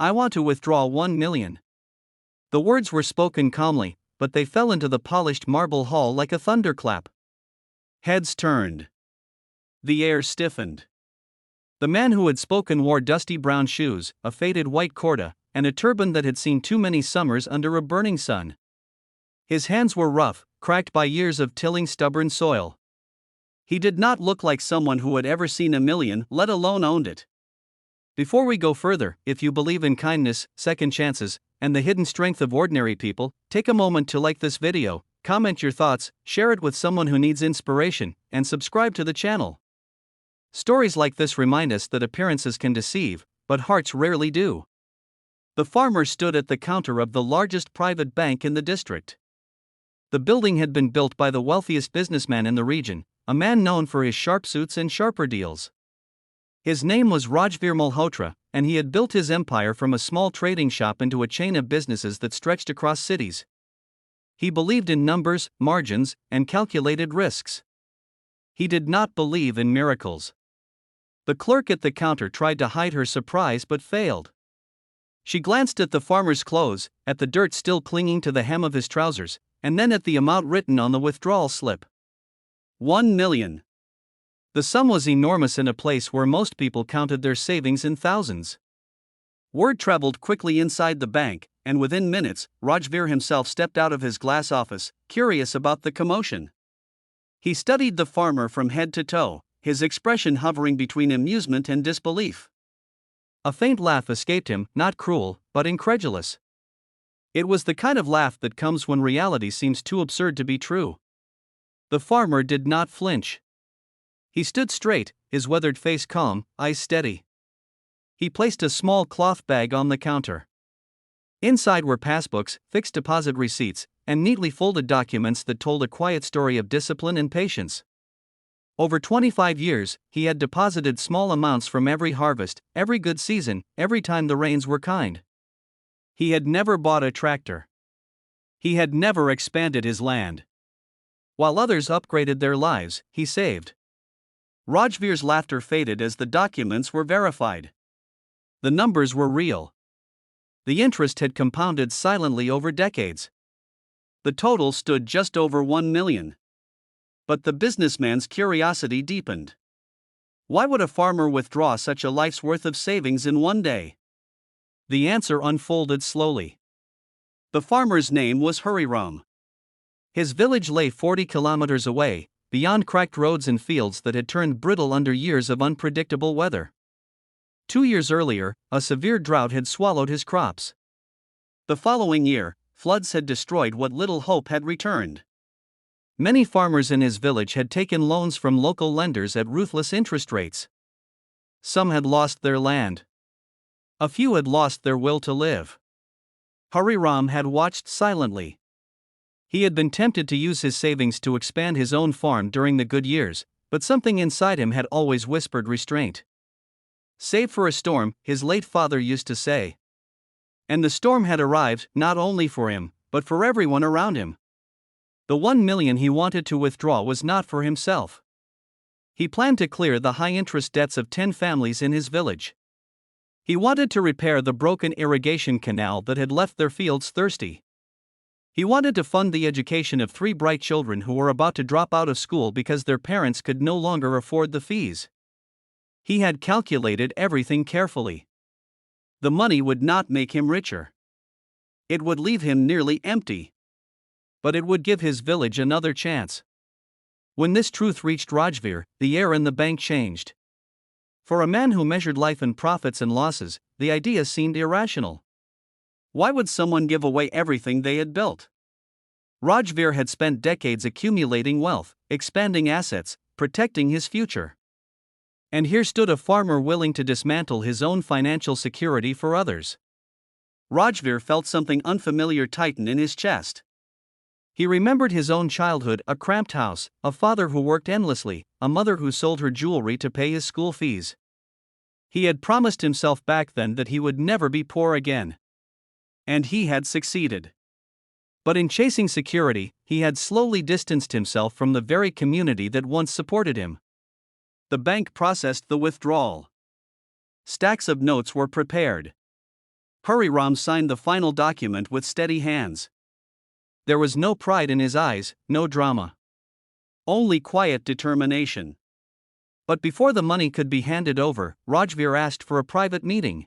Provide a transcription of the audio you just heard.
I want to withdraw 1 million. The words were spoken calmly, but they fell into the polished marble hall like a thunderclap. Heads turned. The air stiffened. The man who had spoken wore dusty brown shoes, a faded white corda, and a turban that had seen too many summers under a burning sun. His hands were rough, cracked by years of tilling stubborn soil. He did not look like someone who had ever seen a million, let alone owned it. Before we go further, if you believe in kindness, second chances, and the hidden strength of ordinary people, take a moment to like this video, comment your thoughts, share it with someone who needs inspiration, and subscribe to the channel. Stories like this remind us that appearances can deceive, but hearts rarely do. The farmer stood at the counter of the largest private bank in the district. The building had been built by the wealthiest businessman in the region, a man known for his sharp suits and sharper deals. His name was Rajveer Malhotra, and he had built his empire from a small trading shop into a chain of businesses that stretched across cities. He believed in numbers, margins, and calculated risks. He did not believe in miracles. The clerk at the counter tried to hide her surprise but failed. She glanced at the farmer's clothes, at the dirt still clinging to the hem of his trousers, and then at the amount written on the withdrawal slip. 1 million. The sum was enormous in a place where most people counted their savings in thousands. Word traveled quickly inside the bank, and within minutes, Rajveer himself stepped out of his glass office, curious about the commotion. He studied the farmer from head to toe, his expression hovering between amusement and disbelief. A faint laugh escaped him, not cruel, but incredulous. It was the kind of laugh that comes when reality seems too absurd to be true. The farmer did not flinch. He stood straight, his weathered face calm, eyes steady. He placed a small cloth bag on the counter. Inside were passbooks, fixed deposit receipts, and neatly folded documents that told a quiet story of discipline and patience. Over 25 years, he had deposited small amounts from every harvest, every good season, every time the rains were kind. He had never bought a tractor. He had never expanded his land. While others upgraded their lives, he saved. Rajveer's laughter faded as the documents were verified. The numbers were real. The interest had compounded silently over decades. The total stood just over 1 million. But the businessman's curiosity deepened. Why would a farmer withdraw such a life's worth of savings in one day? The answer unfolded slowly. The farmer's name was Hariram. His village lay 40 kilometers away, beyond cracked roads and fields that had turned brittle under years of unpredictable weather. 2 years earlier, a severe drought had swallowed his crops. The following year, floods had destroyed what little hope had returned. Many farmers in his village had taken loans from local lenders at ruthless interest rates. Some had lost their land. A few had lost their will to live. Hariram had watched silently. He had been tempted to use his savings to expand his own farm during the good years, but something inside him had always whispered restraint. Save for a storm, his late father used to say. And the storm had arrived, not only for him, but for everyone around him. The 1 million he wanted to withdraw was not for himself. He planned to clear the high-interest debts of 10 families in his village. He wanted to repair the broken irrigation canal that had left their fields thirsty. He wanted to fund the education of 3 bright children who were about to drop out of school because their parents could no longer afford the fees. He had calculated everything carefully. The money would not make him richer. It would leave him nearly empty. But it would give his village another chance. When this truth reached Rajveer, the air in the bank changed. For a man who measured life in profits and losses, the idea seemed irrational. Why would someone give away everything they had built? Rajveer had spent decades accumulating wealth, expanding assets, protecting his future. And here stood a farmer willing to dismantle his own financial security for others. Rajveer felt something unfamiliar tighten in his chest. He remembered his own childhood, a cramped house, a father who worked endlessly, a mother who sold her jewelry to pay his school fees. He had promised himself back then that he would never be poor again. And he had succeeded. But in chasing security, he had slowly distanced himself from the very community that once supported him. The bank processed the withdrawal. Stacks of notes were prepared. Hariram signed the final document with steady hands. There was no pride in his eyes, no drama. Only quiet determination. But before the money could be handed over, Rajveer asked for a private meeting.